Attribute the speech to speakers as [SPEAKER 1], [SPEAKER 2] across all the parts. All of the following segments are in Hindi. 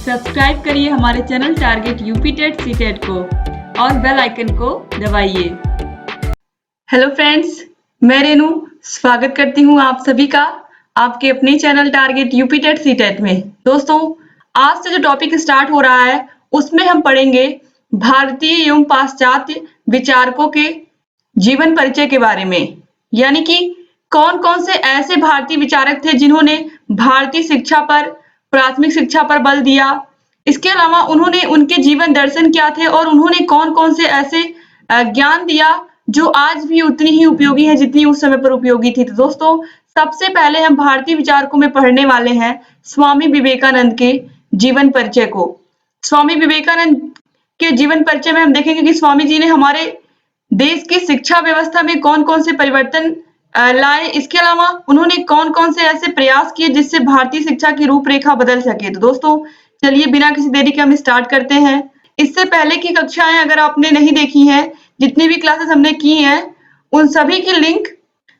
[SPEAKER 1] सब्सक्राइब करिए हमारे channel Target UP TET CTET को और बेल आइकन को दबाइए। हेलो फ्रेंड्स, मैं रेनू स्वागत करती हूँ आप सभी का आपके अपने channel Target UP TET CTET में। दोस्तों, आज से जो टॉपिक स्टार्ट हो रहा है उसमें हम पढ़ेंगे भारतीय एवं पाश्चात्य विचारकों के जीवन परिचय के बारे में, यानी कि कौन कौन से ऐसे भारतीय विचारक थे जिन्होंने भारतीय शिक्षा पर, प्राथमिक शिक्षा पर बल दिया। इसके अलावा उन्होंने उनके जीवन दर्शन क्या थे और उन्होंने कौन कौन से ऐसे ज्ञान दिया जो आज भी उतनी ही उपयोगी है जितनी उस समय पर उपयोगी थी। तो दोस्तों, सबसे पहले हम भारतीय विचारकों में पढ़ने वाले हैं स्वामी विवेकानंद के जीवन परिचय को। स्वामी विवेकानंद के जीवन परिचय में हम देखेंगे कि स्वामी जी ने हमारे देश की शिक्षा व्यवस्था में कौन कौन से परिवर्तन लाए। इसके अलावा उन्होंने कौन कौन से ऐसे प्रयास किए जिससे भारतीय शिक्षा की रूपरेखा बदल सके। तो दोस्तों, चलिए बिना किसी देरी के हम स्टार्ट करते हैं। इससे पहले की कक्षाएं अगर आपने नहीं देखी हैं, जितनी भी क्लासेस हमने की हैं, उन सभी की लिंक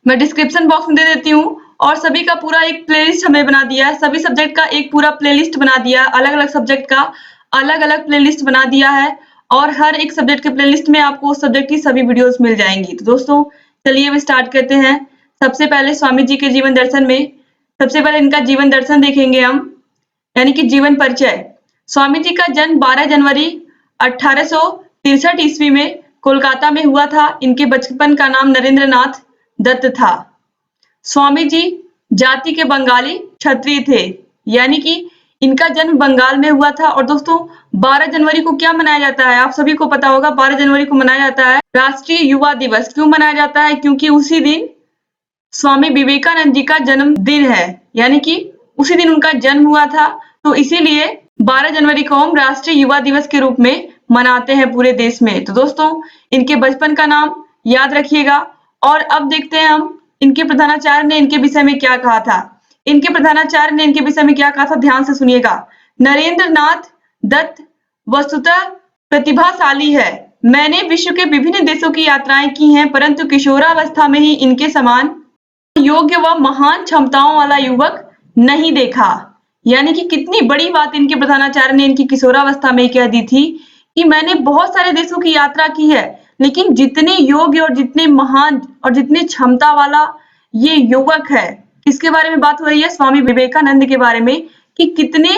[SPEAKER 1] मैं डिस्क्रिप्शन बॉक्स में दे देती हूँ और सभी का पूरा एक प्लेलिस्ट हमने बना दिया है। सभी सब्जेक्ट का एक पूरा प्लेलिस्ट बना दिया है, अलग अलग सब्जेक्ट का अलग अलग प्लेलिस्ट बना दिया है और हर एक सब्जेक्ट के प्लेलिस्ट में आपको उस सब्जेक्ट की सभी वीडियोस मिल जाएंगी। तो दोस्तों, चलिए अब स्टार्ट करते हैं। सबसे पहले स्वामी जी के जीवन दर्शन में सबसे पहले इनका जीवन दर्शन देखेंगे हम, यानी कि जीवन परिचय। स्वामी जी का जन्म 12 जनवरी 1863 ईस्वी में कोलकाता में हुआ था। इनके बचपन का नाम नरेंद्र नाथ दत्त था। स्वामी जी जाति के बंगाली क्षत्रिय थे, यानी कि इनका जन्म बंगाल में हुआ था। और दोस्तों, 12 जनवरी को क्या मनाया जाता है? आप सभी को पता होगा, 12 जनवरी को मनाया जाता है राष्ट्रीय युवा दिवस। क्यों मनाया जाता है? क्योंकि उसी दिन स्वामी विवेकानंद जी का जन्मदिन है, यानी कि उसी दिन उनका जन्म हुआ था। तो इसीलिए 12 जनवरी को हम राष्ट्रीय युवा दिवस के रूप में मनाते हैं पूरे देश में। तो दोस्तों, इनके बचपन का नाम याद रखिएगा। और अब देखते हैं हम इनके प्रधानाचार्य ने इनके विषय में क्या कहा था। इनके प्रधानाचार्य ने इनके विषय में क्या कहा था, ध्यान से सुनिएगा। नरेंद्र नाथ दत्त वस्तुतः प्रतिभाशाली है। मैंने विश्व के विभिन्न देशों की यात्राएं की हैं, परंतु किशोरावस्था में ही इनके समान योग्य व महान क्षमताओं वाला युवक नहीं देखा। यानी कि कितनी बड़ी बात इनके प्रधानाचार्य ने इनकी किशोरावस्था में कह दी थी कि मैंने बहुत सारे देशों की यात्रा की है, लेकिन जितने योग्य और जितने महान और जितने क्षमता वाला ये युवक है, किसके बारे में बात हो रही है? स्वामी विवेकानंद के बारे में, कि कितने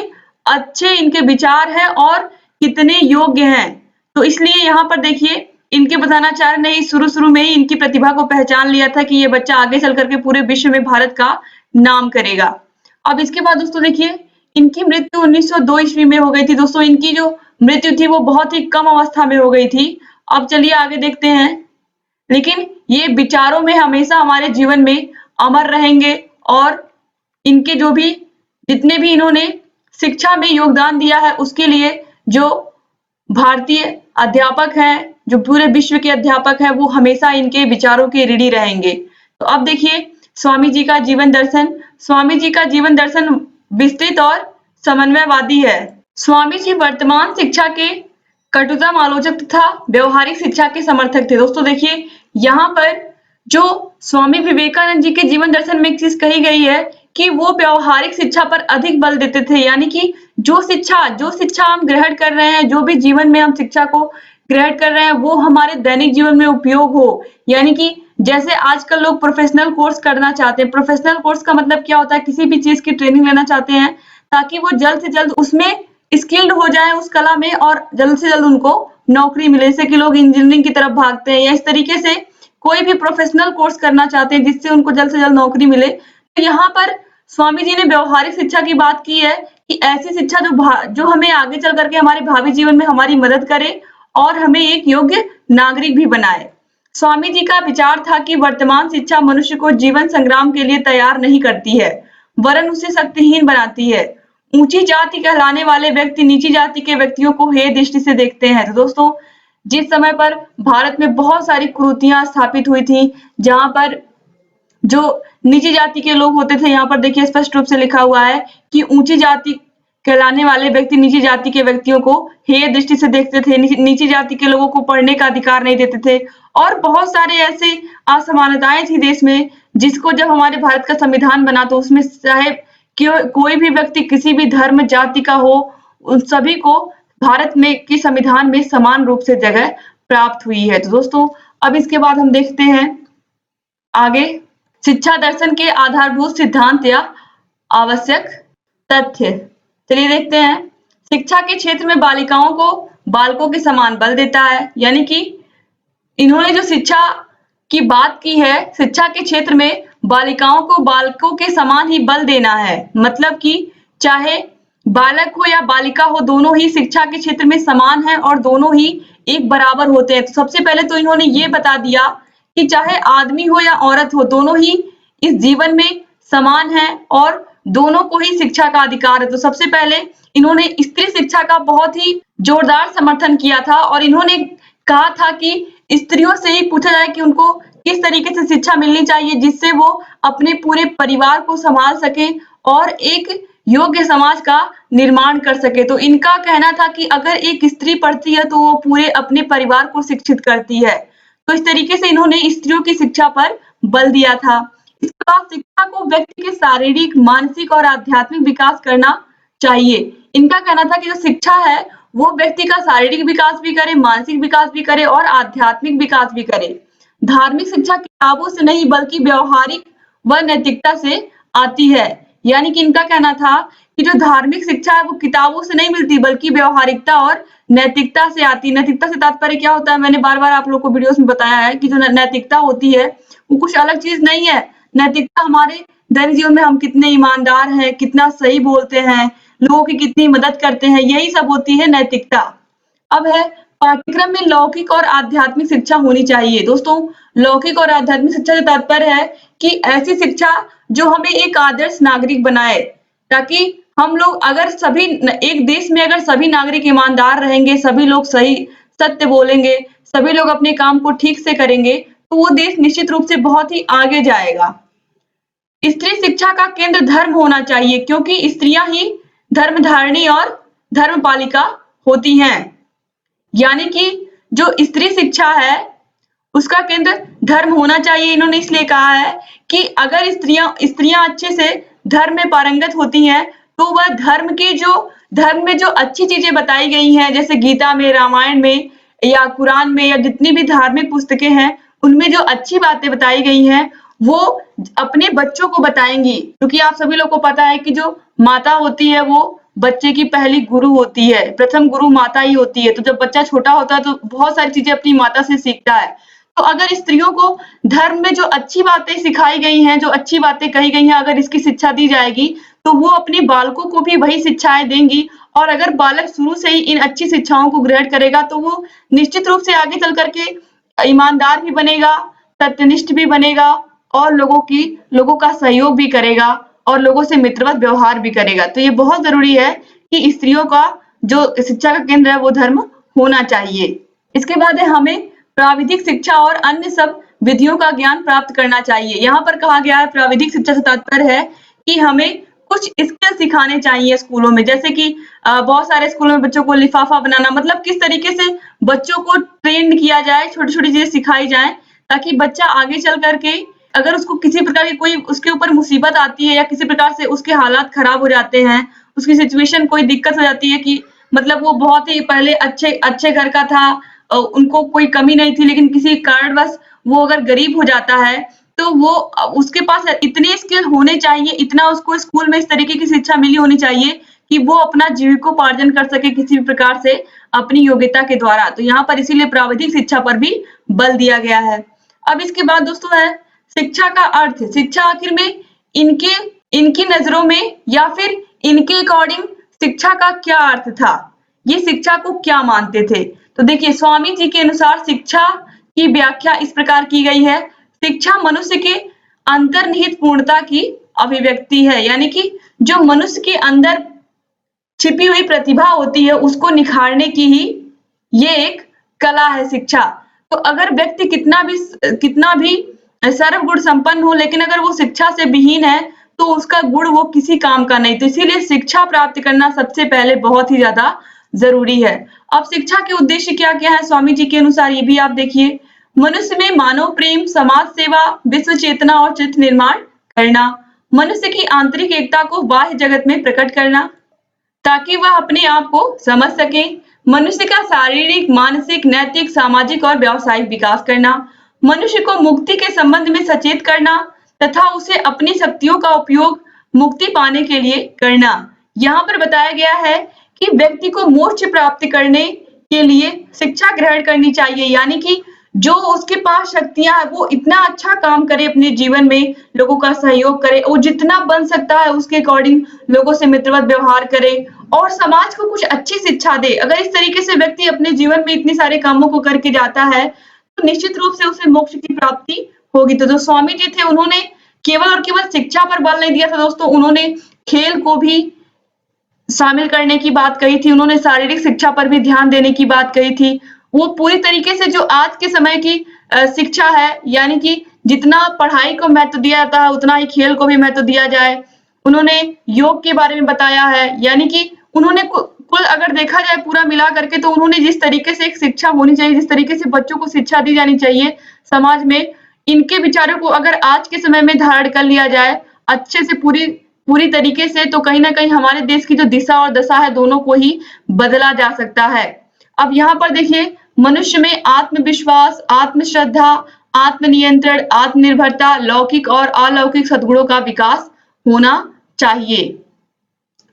[SPEAKER 1] अच्छे इनके विचार हैं और कितने योग्य हैं। तो इसलिए यहाँ पर देखिए, इनके प्रधानाचार्य ने शुरू में ही इनकी प्रतिभा को पहचान लिया था कि ये बच्चा आगे चल करके पूरे विश्व में भारत का नाम करेगा। अब इसके बाद दोस्तों देखिए, इनकी मृत्यु 1902 ईस्वी में हो गई थी। दोस्तों, इनकी जो मृत्यु थी वो बहुत ही कम अवस्था में हो गई थी। अब चलिए आगे देखते हैं। लेकिन ये विचारों में हमेशा हमारे जीवन में अमर रहेंगे और इनके जो भी जितने भी इन्होंने शिक्षा में योगदान दिया है उसके लिए जो भारतीय अध्यापक हैं, जो पूरे विश्व के अध्यापक हैं, वो हमेशा इनके विचारों के ऋणी रहेंगे। तो अब देखिए स्वामी जी का जीवन दर्शन। स्वामी जी का जीवन दर्शन विस्तृत और समन्वयवादी है। स्वामी जी वर्तमान शिक्षा के कटुतम आलोचक तथा व्यवहारिक शिक्षा के समर्थक थे। दोस्तों देखिए, यहाँ पर जो स्वामी विवेकानंद जी के जीवन दर्शन में एक चीज कही गई है कि वो व्यवहारिक शिक्षा पर अधिक बल देते थे, यानी कि जो शिक्षा हम ग्रहण कर रहे हैं, जो भी जीवन में हम शिक्षा को ग्रहण कर रहे हैं, वो हमारे दैनिक जीवन में उपयोग हो। यानी कि जैसे आजकल लोग प्रोफेशनल कोर्स करना चाहते हैं। प्रोफेशनल कोर्स का मतलब क्या होता है? किसी भी चीज की ट्रेनिंग लेना चाहते हैं ताकि वो जल्द से जल्द उसमें स्किल्ड हो जाए उस कला में और जल्द से जल्द उनको नौकरी मिले। जैसे कि लोग इंजीनियरिंग की तरफ भागते हैं, या इस तरीके से कोई भी प्रोफेशनल कोर्स करना चाहते हैं जिससे उनको जल्द से जल्द नौकरी मिले। तो यहाँ पर स्वामी जी ने व्यवहारिक शिक्षा की बात की है कि ऐसी शिक्षा जो हमें आगे चल करके हमारे भावी जीवन में हमारी मदद करे और हमें एक योग्य नागरिक भी बनाए। स्वामी जी का विचार था कि वर्तमान शिक्षा मनुष्य को जीवन संग्राम के लिए तैयार नहीं करती है, वरन उसे शक्तिहीन बनाती है। ऊंची जाति कहलाने वाले व्यक्ति नीची जाति के व्यक्तियों को हेय दृष्टि से देखते हैं। तो दोस्तों, जिस समय पर भारत में बहुत सारी कुरीतियां स्थापित हुई थी, जहां पर जो नीची जाति के लोग होते थे, यहाँ पर देखिए स्पष्ट रूप से लिखा हुआ है कि ऊंची जाति कहलाने वाले व्यक्ति नीची जाति के व्यक्तियों को हेय दृष्टि से देखते थे, नीची जाति के लोगों को पढ़ने का अधिकार नहीं देते थे और बहुत सारे ऐसे असमानताएं थी देश में, जिसको जब हमारे भारत का संविधान बना तो उसमें चाहे कोई भी व्यक्ति किसी भी धर्म जाति का हो, उन सभी को भारत में के संविधान में समान रूप से जगह प्राप्त हुई है। तो दोस्तों अब इसके बाद हम देखते हैं आगे शिक्षा दर्शन के आधारभूत सिद्धांत या आवश्यक तथ्य। चलिए देखते हैं। शिक्षा के क्षेत्र में बालिकाओं को बालकों के समान बल देता है, यानी कि इन्होंने जो शिक्षा की बात की है, शिक्षा के क्षेत्र में बालिकाओं को बालकों के समान ही बल देना है। मतलब कि चाहे बालक हो या बालिका हो, दोनों ही शिक्षा के क्षेत्र में समान हैं और दोनों ही एक बराबर होते हैं। तो सबसे पहले तो इन्होंने ये बता दिया कि चाहे आदमी हो या औरत हो, दोनों ही इस जीवन में समान हैं और दोनों को ही शिक्षा का अधिकार है। तो सबसे पहले इन्होंने स्त्री शिक्षा का बहुत ही जोरदार समर्थन किया था और इन्होंने कहा था कि स्त्रियों से ही पूछा जाए कि उनको किस तरीके से शिक्षा मिलनी चाहिए जिससे वो अपने पूरे परिवार को संभाल सके और एक योग्य समाज का निर्माण कर सके। तो इनका कहना था कि अगर एक स्त्री पढ़ती है तो वो पूरे अपने परिवार को शिक्षित करती है। तो इस तरीके से इन्होंने स्त्रियों की शिक्षा पर बल दिया था। इसके बाद शिक्षा को व्यक्ति के शारीरिक, मानसिक और आध्यात्मिक विकास करना चाहिए। इनका कहना था कि जो शिक्षा है वो व्यक्ति का शारीरिक विकास भी करे, मानसिक विकास भी करे और आध्यात्मिक विकास भी करे। धार्मिक शिक्षा किताबों से नहीं बल्कि व्यवहारिक व नैतिकता से आती है। यानी कि इनका कहना था कि जो धार्मिक शिक्षा है वो किताबों से नहीं मिलती बल्कि व्यवहारिकता और नैतिकता से आती है। नैतिकता से तात्पर्य क्या होता है, मैंने बार-बार आप लोगों को वीडियोस में बताया है कि जो नैतिकता होती है वो कुछ अलग चीज नहीं है। नैतिकता हमारे दैनिक जीवन में हम कितने ईमानदार हैं, कितना सही बोलते हैं, लोगों की कितनी मदद करते हैं, यही सब होती है नैतिकता। अब है पाठ्यक्रम में लौकिक और आध्यात्मिक शिक्षा होनी चाहिए। दोस्तों लौकिक और आध्यात्मिक शिक्षा से तात्पर्य है कि ऐसी शिक्षा जो हमें एक आदर्श नागरिक बनाए, ताकि हम लोग अगर सभी एक देश में अगर सभी नागरिक ईमानदार रहेंगे, सभी लोग सही सत्य बोलेंगे, सभी लोग अपने काम को ठीक से करेंगे, तो वो देश निश्चित रूप से बहुत ही आगे जाएगा। स्त्री शिक्षा का केंद्र धर्म होना चाहिए क्योंकि स्त्रियां ही धर्मधारिणी और धर्मपालिका होती हैं। यानी कि जो स्त्री शिक्षा है उसका केंद्र धर्म होना चाहिए। इन्होंने इसलिए कहा है कि अगर स्त्रियां अच्छे से धर्म में पारंगत होती हैं तो वह धर्म में जो अच्छी चीजें बताई गई हैं, जैसे गीता में, रामायण में या कुरान में या जितनी भी धार्मिक पुस्तकें हैं, उनमें जो अच्छी बातें बताई गई हैं वो अपने बच्चों को बताएंगी। क्योंकि आप सभी लोग को पता है कि जो माता होती है वो बच्चे की पहली गुरु होती है, प्रथम गुरु माता ही होती है। तो जब बच्चा छोटा होता है तो बहुत सारी चीजें अपनी माता से सीखता है। तो अगर स्त्रियों को धर्म में जो अच्छी बातें सिखाई गई हैं, जो अच्छी बातें कही गई हैं, अगर इसकी शिक्षा दी जाएगी तो वो अपने बालकों को भी वही शिक्षाएं देंगी। और अगर बालक शुरू से ही इन अच्छी शिक्षाओं को ग्रहण करेगा तो वो निश्चित रूप से आगे चल करके ईमानदार भी बनेगा, सत्यनिष्ठ भी बनेगा और लोगों का सहयोग भी करेगा और लोगों से मित्रवत व्यवहार भी करेगा। तो ये बहुत जरूरी है कि स्त्रियों का जो शिक्षा का केंद्र है वो धर्म होना चाहिए। इसके बाद है हमें प्राविधिक शिक्षा और अन्य सब विधियों का ज्ञान प्राप्त करना चाहिए। यहाँ पर कहा गया है प्राविधिक शिक्षा से तात्पर्य है कि हमें कुछ स्किल सिखाने चाहिए स्कूलों में। जैसे कि बहुत सारे स्कूलों में बच्चों को लिफाफा बनाना, मतलब किस तरीके से बच्चों को ट्रेन किया जाए, छोटी-छोटी चीजें सिखाई जाए ताकि बच्चा आगे चल करके अगर उसको किसी प्रकार की कोई उसके ऊपर मुसीबत आती है या किसी प्रकार से उसके हालात खराब हो जाते हैं, उसकी सिचुएशन कोई दिक्कत हो जाती है कि मतलब वो बहुत ही पहले अच्छे घर का था, उनको कोई कमी नहीं थी, लेकिन किसी कारणवश वो अगर गरीब हो जाता है तो वो उसके पास इतने स्किल होने चाहिए, इतना उसको स्कूल में इस तरीके की शिक्षा मिली होनी चाहिए कि वो अपना जीविकोपार्जन कर सके किसी भी प्रकार से अपनी योग्यता के द्वारा। तो यहाँ पर इसीलिए प्राविधिक शिक्षा पर भी बल दिया गया है। अब इसके बाद दोस्तों है शिक्षा का अर्थ। शिक्षा आखिर में इनकी नजरों में या फिर इनके अकॉर्डिंग शिक्षा का क्या अर्थ था, ये शिक्षा को क्या मानते थे। तो देखिए स्वामी जी के अनुसार शिक्षा की व्याख्या इस प्रकार की गई है, शिक्षा मनुष्य के अंतर्निहित पूर्णता की अभिव्यक्ति है। यानी कि जो मनुष्य के अंदर छिपी हुई प्रतिभा होती है उसको निखारने की ही ये एक कला है शिक्षा। तो अगर व्यक्ति कितना भी सर्व गुण संपन्न हो, लेकिन अगर वो शिक्षा से विहीन है तो उसका गुण वो किसी काम का नहीं। तो इसीलिए शिक्षा प्राप्त करना सबसे पहले बहुत ही ज्यादा जरूरी है। अब शिक्षा के उद्देश्य क्या क्या है स्वामी जी के अनुसार, ये भी आप देखिए। मनुष्य में मानव प्रेम, समाज सेवा, विश्व चेतना और चित्र निर्माण करना, मनुष्य की आंतरिक एकता को बाह्य जगत में प्रकट करना ताकि वह अपने आप को समझ सके। मनुष्य का शारीरिक, मानसिक, नैतिक, सामाजिक और व्यावसायिक विकास करना, मनुष्य को मुक्ति के संबंध में सचेत करना तथा उसे अपनी शक्तियों का उपयोग मुक्ति पाने के लिए करना। यहाँ पर बताया गया है कि व्यक्ति को मोक्ष प्राप्त करने के लिए शिक्षा ग्रहण करनी चाहिए, यानी कि जो उसके पास शक्तियां हैं वो इतना अच्छा काम करे अपने जीवन में, लोगों का सहयोग करे, वो जितना बन सकता है उसके अकॉर्डिंग लोगों से मित्रवत व्यवहार करे और समाज को कुछ अच्छी शिक्षा दे। अगर इस तरीके से व्यक्ति अपने जीवन में इतने सारे कामों को करके जाता है तो निश्चित रूप से उसे मोक्ष की प्राप्ति होगी। तो जो स्वामी जी थे उन्होंने केवल और केवल शिक्षा पर बल नहीं दिया था दोस्तों, उन्होंने खेल को भी शामिल करने की बात कही थी, उन्होंने शारीरिक शिक्षा पर भी ध्यान देने की बात कही थी। वो पूरी तरीके से जो आज के समय की शिक्षा है, यानी कि जितना पढ़ाई को महत्व दिया जाता है उतना ही खेल को भी महत्व दिया जाए। उन्होंने योग के बारे में बताया है, यानी कि उन्होंने कुल अगर देखा जाए पूरा मिला करके तो उन्होंने जिस तरीके से एक शिक्षा होनी चाहिए, जिस तरीके से बच्चों को शिक्षा दी जानी चाहिए समाज में, इनके विचारों को अगर आज के समय में धारण कर लिया जाए अच्छे से पूरी तरीके से, तो कहीं न कहीं हमारे देश की जो दिशा और दशा है दोनों को ही बदला जा सकता है। अब यहाँ पर देखिए, मनुष्य में आत्मविश्वास, आत्मश्रद्धा, आत्मनियंत्रण, आत्मनिर्भरता, लौकिक और अलौकिक सद्गुणों का विकास होना चाहिए।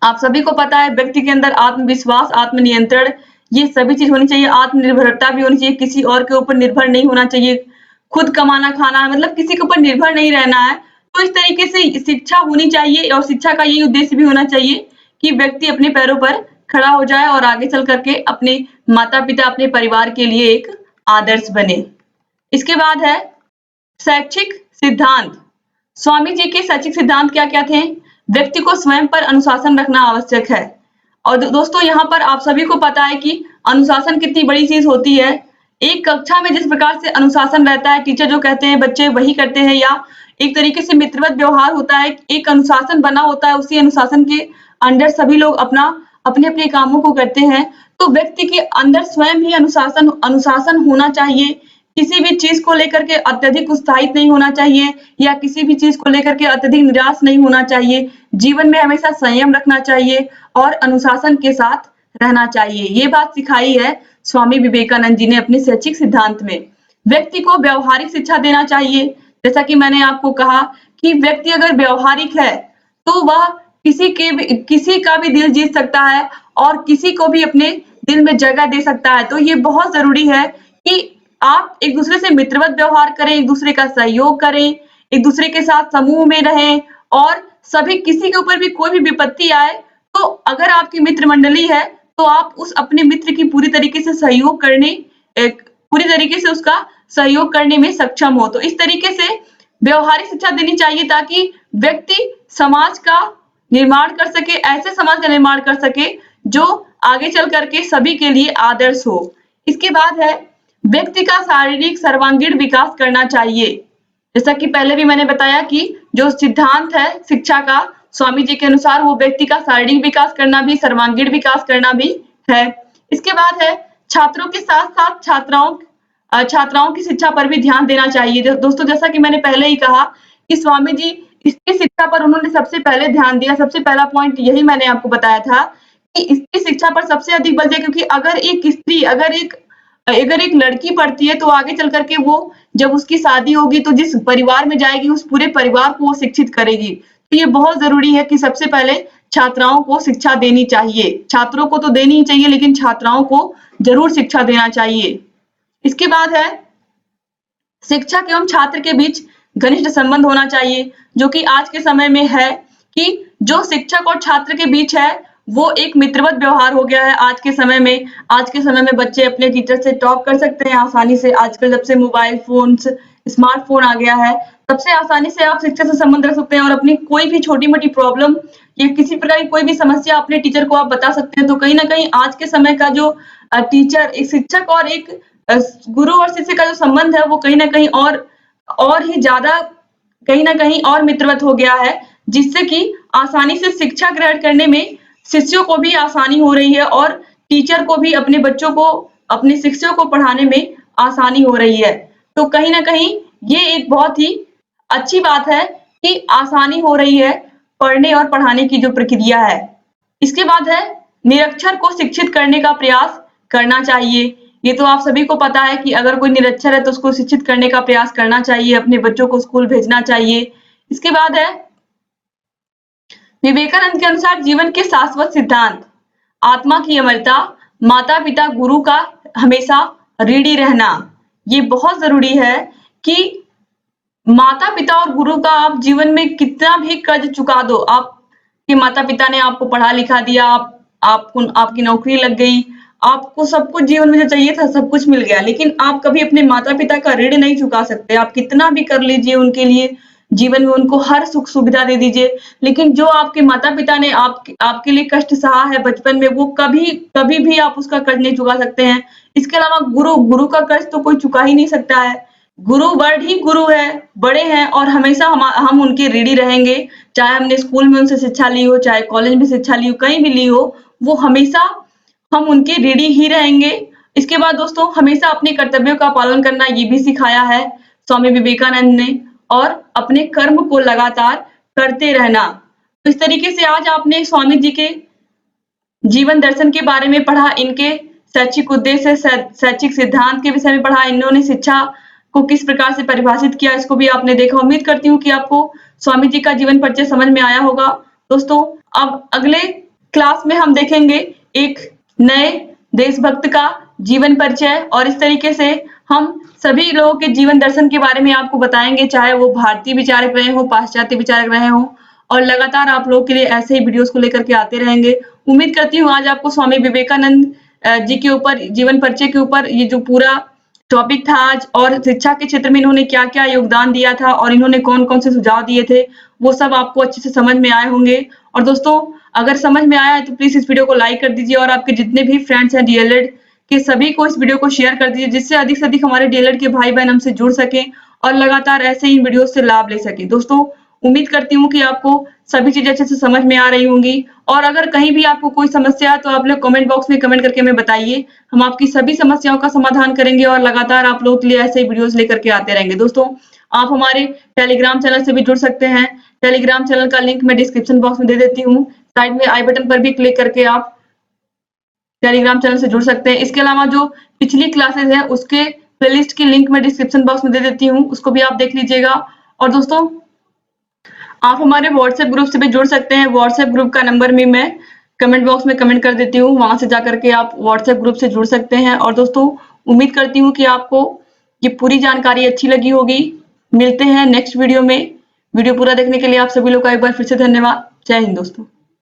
[SPEAKER 1] आप सभी को पता है व्यक्ति के अंदर आत्मविश्वास, आत्मनियंत्रण ये सभी चीज होनी चाहिए, आत्मनिर्भरता भी होनी चाहिए, किसी और के ऊपर निर्भर नहीं होना चाहिए, खुद कमाना खाना है, मतलब किसी के ऊपर निर्भर नहीं रहना है। तो इस तरीके से शिक्षा होनी चाहिए और शिक्षा का यही उद्देश्य भी होना चाहिए कि व्यक्ति अपने पैरों पर खड़ा हो जाए और आगे चल करके अपने माता-पिता, अपने परिवार के लिए एक आदर्श बने। इसके बाद है शैक्षिक सिद्धांत। स्वामी जी के शैक्षिक सिद्धांत क्या-क्या थे? व्यक्ति को स्वयं पर अनुशासन रखना आवश्यक है। और दोस्तों यहाँ पर आप सभी को पता है कि अनुशासन कितनी बड़ी चीज होती है। एक कक्षा में जिस प्रकार से अनुशासन रहता है, टीचर जो कहते हैं बच्चे वही करते हैं, या एक तरीके से मित्रवत व्यवहार होता है, एक अनुशासन बना होता है, उसी अनुशासन के अंडर सभी लोग अपने-अपने कामों को करते हैं। तो व्यक्ति के अंदर स्वयं ही अनुशासन होना चाहिए। किसी भी चीज को लेकर के अत्यधिक उत्साहित नहीं होना चाहिए या किसी भी चीज को लेकर के अत्यधिक निराश नहीं होना चाहिए। जीवन में हमेशा संयम रखना चाहिए और अनुशासन के साथ रहना चाहिए। ये बात सिखाई है स्वामी विवेकानंद जी ने अपने शैक्षिक सिद्धांत में। व्यक्ति को व्यावहारिक शिक्षा देना चाहिए। जैसा कि मैंने आपको कहा कि व्यक्ति अगर व्यावहारिक है तो वह किसी का भी दिल जीत सकता है और किसी को भी अपने दिल में जगह दे सकता है। तो ये बहुत जरूरी है कि आप एक दूसरे से मित्रवत व्यवहार करें, एक दूसरे का सहयोग करें, एक दूसरे के साथ समूह में रहें और सभी किसी के ऊपर भी कोई भी विपत्ति आए तो अगर आपकी मित्र मंडली है तो आप उस अपने मित्र की पूरी तरीके से उसका सहयोग करने में सक्षम हो। तो इस तरीके से व्यवहारिक शिक्षा देनी चाहिए ताकि व्यक्ति समाज का निर्माण कर सके, ऐसे समाज का निर्माण कर सके जो आगे चल करके सभी के लिए आदर्श हो। इसके बाद है व्यक्ति का शारीरिक सर्वांगीण विकास करना चाहिए। जैसा कि पहले भी मैंने बताया कि जो सिद्धांत है शिक्षा का स्वामी जी के अनुसार वो व्यक्ति का शारीरिक विकास करना भी, सर्वांगीण विकास करना भी है। इसके बाद है छात्रों के साथ-साथ छात्राओं की शिक्षा पर भी ध्यान देना चाहिए। दोस्तों जैसा कि मैंने पहले ही कहा कि स्वामी जी इसकी शिक्षा पर उन्होंने सबसे पहले ध्यान दिया। सबसे पहला पॉइंट यही मैंने आपको बताया था कि इसकी शिक्षा पर सबसे अधिक बल दिया, क्योंकि अगर एक लड़की पढ़ती है तो आगे चल करके वो जब उसकी शादी होगी तो जिस परिवार में जाएगी उस पूरे परिवार को वो शिक्षित करेगी। तो ये बहुत जरूरी है कि सबसे पहले छात्राओं को शिक्षा देनी चाहिए। छात्रों को तो देनी ही चाहिए लेकिन छात्राओं को जरूर शिक्षा देना चाहिए। इसके बाद है शिक्षक एवं छात्र के बीच घनिष्ठ संबंध होना चाहिए, जो कि आज के समय में है कि जो शिक्षक और छात्र के बीच है वो एक मित्रवत व्यवहार हो गया है आज के समय में। आज के समय में बच्चे अपने टीचर से टॉक कर सकते हैं आसानी से। आजकल जब से मोबाइल फोन्स, स्मार्टफोन आ गया है तब से आसानी से आप शिक्षक से संबंध रख सकते हैं और अपनी कोई भी छोटी-मोटी प्रॉब्लम या किसी प्रकार की कोई भी समस्या अपने टीचर को आप बता सकते हैं। तो कहीं न कहीं आज के समय का जो टीचर, एक शिक्षक और एक गुरु और शिष्य का जो संबंध है वो कहीं न कहीं और ही ज़्यादा कहीं न कहीं और मित्रवत हो गया है, जिससे कि आसानी से शिक्षा ग्रहण करने में शिष्यों को भी आसानी हो रही है और टीचर को भी अपने बच्चों को, अपने शिष्यों को पढ़ाने में आसानी हो रही है। तो कहीं न कहीं ये एक बहुत ही अच्छी बात है कि आसानी हो रही है पढ़ने और पढ़ाने की जो प्रक्रिया है। इसके बाद है निरक्षर को शिक्षित करने का प्रयास करना चाहिए। ये तो आप सभी को पता है कि अगर कोई निरक्षर है तो उसको शिक्षित करने का प्रयास करना चाहिए, अपने बच्चों को स्कूल भेजना चाहिए। इसके बाद है विवेकानंद के अनुसार जीवन के शाश्वत सिद्धांत, आत्मा की अमरता, माता पिता गुरु का हमेशा ऋणी रहना। ये बहुत जरूरी है कि माता पिता और गुरु का आप जीवन में कितना भी कर्ज चुका दो, आपके माता पिता ने आपको पढ़ा लिखा दिया, आपको आपकी नौकरी लग गई, आपको सब कुछ जीवन में जो चाहिए था सब कुछ मिल गया, लेकिन आप कभी अपने माता पिता का ऋण नहीं चुका सकते। आप कितना भी कर लीजिए उनके लिए, जीवन में उनको हर सुख सुविधा दे दीजिए, लेकिन जो आपके माता पिता ने आपके लिए कष्ट सहा है बचपन में, वो कभी कभी भी आप उसका कर्ज नहीं चुका सकते हैं। इसके अलावा गुरु का कर्ज तो कोई चुका ही नहीं सकता है। गुरु वर्ड ही गुरु है, बड़े हैं और हमेशा हम उनके ऋणी रहेंगे। चाहे हमने स्कूल में उनसे शिक्षा ली हो, चाहे कॉलेज में शिक्षा ली हो, कहीं भी ली हो, वो हमेशा हम उनके ऋणी ही रहेंगे। इसके बाद दोस्तों हमेशा अपने कर्तव्यों का पालन करना, ये भी सिखाया है स्वामी विवेकानंद ने, और अपने कर्म को लगातार करते रहना। तो इस तरीके से आज आपने स्वामी जी के जीवन दर्शन के बारे में पढ़ा, इनके शैक्षिक उद्देश्य, शैक्षिक सिद्धांत के विषय में पढ़ा, इन्होंने शिक्षा को किस प्रकार से परिभाषित किया, इसको भी आपने देखा। उम्मीद करती हूँ कि आपको स्वामी जी का जीवन परिचय समझ में आया होगा। दोस्तों अब अगले क्लास में हम देखेंगे एक नए देशभक्त का जीवन परिचय, और इस तरीके से हम सभी लोगों के जीवन दर्शन के बारे में आपको बताएंगे, चाहे वो भारतीय विचारक रहे हो, पाश्चात्य विचारक रहे हो, और लगातार आप लोगों के लिए ऐसे ही वीडियोस को लेकर के आते रहेंगे। उम्मीद करती हूँ आज आपको स्वामी विवेकानंद जी के ऊपर, जीवन परिचय के ऊपर ये जो पूरा टॉपिक था आज, और शिक्षा के क्षेत्र में इन्होंने क्या-क्या योगदान दिया था और इन्होंने कौन-कौन से सुझाव दिए थे, वो सब आपको अच्छे से समझ में आए होंगे। और दोस्तों अगर समझ में आया है तो प्लीज इस वीडियो को लाइक कर दीजिए, और आपके जितने भी फ्रेंड्स हैं डीएलएड के, सभी को इस वीडियो को शेयर कर दीजिए, जिससे अधिक से अधिक हमारे डीएलएड के भाई बहन हमसे जुड़ सकें और लगातार ऐसे ही वीडियो से लाभ ले सकें। दोस्तों उम्मीद करती हूँ कि आपको सभी चीजें अच्छे से समझ में आ रही होंगी, और अगर कहीं भी आपको कोई समस्या है तो आप लोग कमेंट बॉक्स में कमेंट करके हमें बताइए। हम आपकी सभी समस्याओं का समाधान करेंगे और लगातार आप लोगों के लिए ऐसे वीडियोस लेकर के आते रहेंगे। दोस्तों आप हमारे टेलीग्राम चैनल से भी जुड़ सकते हैं। टेलीग्राम चैनल का लिंक मैं डिस्क्रिप्शन बॉक्स में दे देती हूँ। साइड में आई बटन पर भी क्लिक करके आप टेलीग्राम चैनल से जुड़ सकते हैं। इसके अलावा जो पिछली क्लासेस हैं उसके प्लेलिस्ट की लिंक मैं डिस्क्रिप्शन बॉक्स में दे देती हूँ, उसको भी आप देख लीजिएगा। और दोस्तों आप हमारे व्हाट्सएप ग्रुप से भी जुड़ सकते हैं। व्हाट्सएप ग्रुप का नंबर भी मैं कमेंट बॉक्स में कमेंट कर देती हूँ, वहां से जाकर के आप व्हाट्सएप ग्रुप से जुड़ सकते हैं। और दोस्तों उम्मीद करती हूँ कि आपको ये पूरी जानकारी अच्छी लगी होगी। मिलते हैं नेक्स्ट वीडियो में। वीडियो पूरा देखने के लिए आप सभी लोग का एक बार फिर से धन्यवाद। जय हिंद दोस्तों।